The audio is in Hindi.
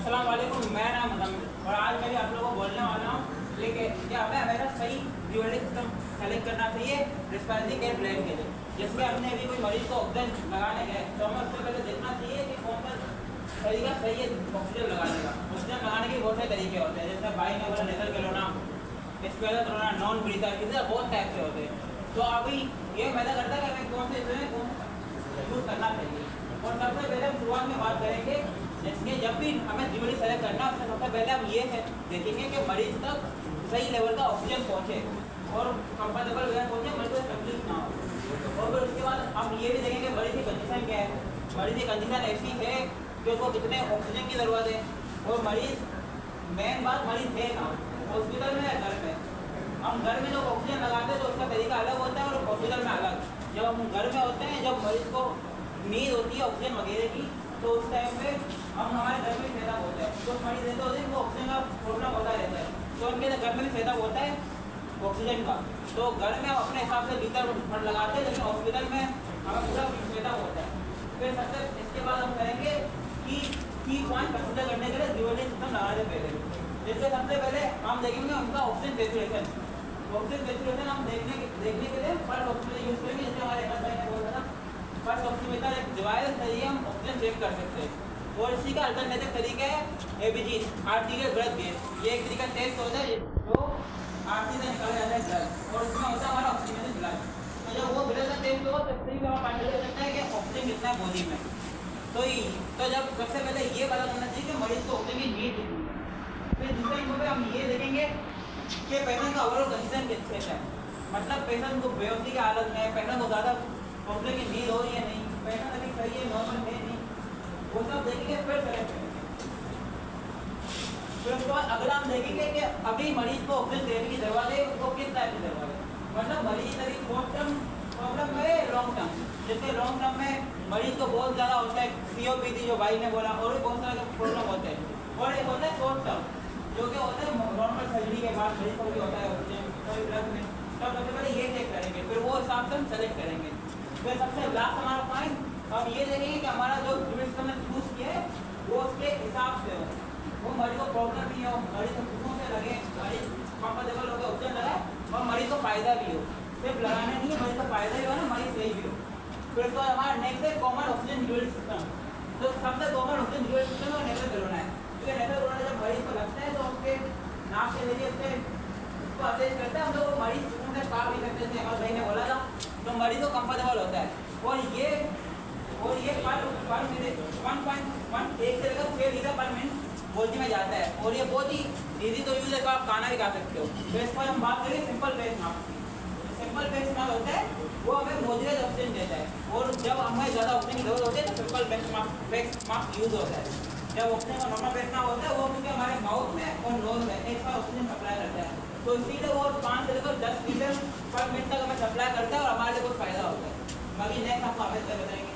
अस्सलाम वालेकुम, मैं नाम मुज़म्मिल और आज मैं भी आप लोगों को बोलने वाला हूँ लेकिन क्या हमें हमेशा सही ड्यूरेटिक सिस्टम सेलेक्ट करना चाहिए रेस्पिरेटरी केयर प्लान के लिए। जैसे हमने अभी कोई मरीज को ऑक्सीजन लगाने गए तो हमें उससे पहले देखना चाहिए कि कौन सा तरीका सही है ऑक्सीजन लगाने का। ऑक्सीजन लगाने के बहुत से तरीके होते हैं, जैसे बाई ने बोला नेजल कैलोना, स्पेलर कैलोना, नॉन ब्रीथर, इसे बहुत टाइप से होते हैं। तो अभी ये मैंने करता है कि हमें कौन से इसमें यूज़ करना चाहिए। और सबसे पहले हम शुरुआत में बात करेंगे जैसे जब भी हमें ड्यूटी सेलेक्ट करना है सबसे पहले हम ये है देखेंगे कि मरीज तक सही लेवल का ऑक्सीजन पहुँचे और कंफर्टेबल वगैरह पहुँचे, मरीज को तकलीफ ना हो। और फिर उसके बाद हम ये भी देखेंगे मरीज की कंडीशन क्या है। मरीज की कंडीशन ऐसी है कि उसको कितने ऑक्सीजन की ज़रूरत है और मरीज मेन बात मरीज है कहाँ, हॉस्पिटल में या घर में। हम घर में जब ऑक्सीजन लगाते हैं तो उसका तरीका अलग होता है और हॉस्पिटल में अलग। जब हम घर में होते हैं, जब मरीज को नीड होती है ऑक्सीजन वगैरह की, तो उस टाइम पे हम हमारे घर में सेटअप होता है। तो मरीज रहते होते हैं वो ऑक्सीजन का प्रॉब्लम होता रहता है, तो उनके घर में भी सेटअप होता है ऑक्सीजन का। तो घर में हम अपने हिसाब से लीटर फंड लगाते हैं, लेकिन हॉस्पिटल में हमें पूरा सेटअप होता है। फिर सबसे इसके बाद हम करेंगे कि की पॉइंट कंसिडर करने के लिए ड्यूरेटिक सिस्टम लगाने से पहले जैसे सबसे पहले हम देखेंगे उनका ऑक्सीजन सेचुरेशन। ऑक्सीजन सेचुरेशन हम देखने के लिए फर्स्ट ऑक्सीजन यूज करेंगे। जैसे हमारे एमएस भाई ने बोला था, फर्स्ट ऑक्सीमीटर एक डिवाइस है, हम ऑक्सीजन चेक कर सकते हैं। और इसी का अल्टरनेटिव तरीका है एबीजी, आर्टिकल ब्लड गेज। ये एक तरीका टेस्ट होता है जो आर्टी से निकाला जाता है ब्लड, और इसमें होता है हमारा ऑक्सीजन ब्लड। तो जब वो ब्लड का टेस्ट होगा तब से हम पता चल सकता है कि ऑक्सीजन कितना है बॉडी में। तो जब सबसे पहले ये पता करना चाहिए कि मरीज को ऑक्सीजन की नीड कितनी है। फिर दूसरे नंबर पे हम ये देखेंगे कि पेशेंट का ओवरऑल कंडीशन कैसा है, मतलब पेशेंट को बेहोशी की हालत में, पेशेंट को ज़्यादा ऑक्सीजन की नीड हो रही है नहीं, पेशेंट अभी सही है, नॉर्मल है नहीं, वो सब देखेंगे। फिर सेलेक्ट करेंगे। फिर उसके बाद अगला हम देखेंगे कि अभी मरीज को ऑक्सीजन देने की जरूरत है, उसको किस टाइप की जरूरत है। मतलब मरीज अभी शॉर्ट टर्म प्रॉब्लम है, लॉन्ग टर्म। जैसे लॉन्ग टर्म में मरीज को बहुत ज़्यादा होता है सीओपीडी, जो भाई ने बोला, और भी बहुत सारे प्रॉब्लम होते हैं। और एक होता है शॉर्ट टर्म, जो कि होता है नॉर्मल सर्जरी के बाद मरीज को भी होता है ऑक्सीजन कोई ब्लड में। तब सबसे पहले ये चेक करेंगे, फिर वो हिसाब से हम सेलेक्ट करेंगे। फिर सबसे लास्ट हमारा पॉइंट हम ये देखेंगे कि हमारा जो ड्यूरेटिक हमने चूज़ किया है वो उसके हिसाब से हो, वो मरीज को प्रॉब्लम नहीं हो, मरीज को खुशों से लगे, मरीज कंफर्टेबल होकर ऑक्सीजन लगाए और मरीज को फायदा भी हो। सिर्फ लगाना नहीं है, मरीज को फायदा भी हो ना, मरीज सही भी हो। फिर उसके बाद हमारा नेक्स्ट है कॉमन ऑक्सीजन ड्यूरेटिक सिस्टम। तो सबसे कॉमन ऑक्सीजन ड्यूरेटिक सिस्टम है नेजल कैलोना है। क्योंकि नेजल कैलोना जब मरीज को लगता है तो उसके नाक के जरिए से उसको अटैच करता है, हम लोग मरीज सुकून से काट भी सकते हैं, हमारे भाई ने बोला था, तो मरीज को कंफर्टेबल होता है। और ये पर मिनट 1.1 एक से लेकर 6 लीटर पर मिनट बॉडी में जाता है, और ये बहुत ही ईजी तो यूज है, तो आप खाना भी खा सकते हो। तो इस पर हम बात करें simple face mask. Simple face mask होता है वो हमें मॉडरेट ऑक्सीजन देता है, और जब हमें ज़्यादा ऑक्सीजन की जरूरत होती है तो सिंपल फेस मास्क यूज होता है। जब ऑक्सीजन का नॉर्मल फेस ना होता है वो क्योंकि हमारे माउथ में और नोज में एक साथ ऑक्सीजन सप्लाई करता है, तो इसीलिए वो 5 से लेकर 10 लीटर पर मिनट तक हमें सप्लाई करता है और हमारे लिए बहुत फायदा होता है। बाकी नेक्स्ट आपको आगे बताएंगे।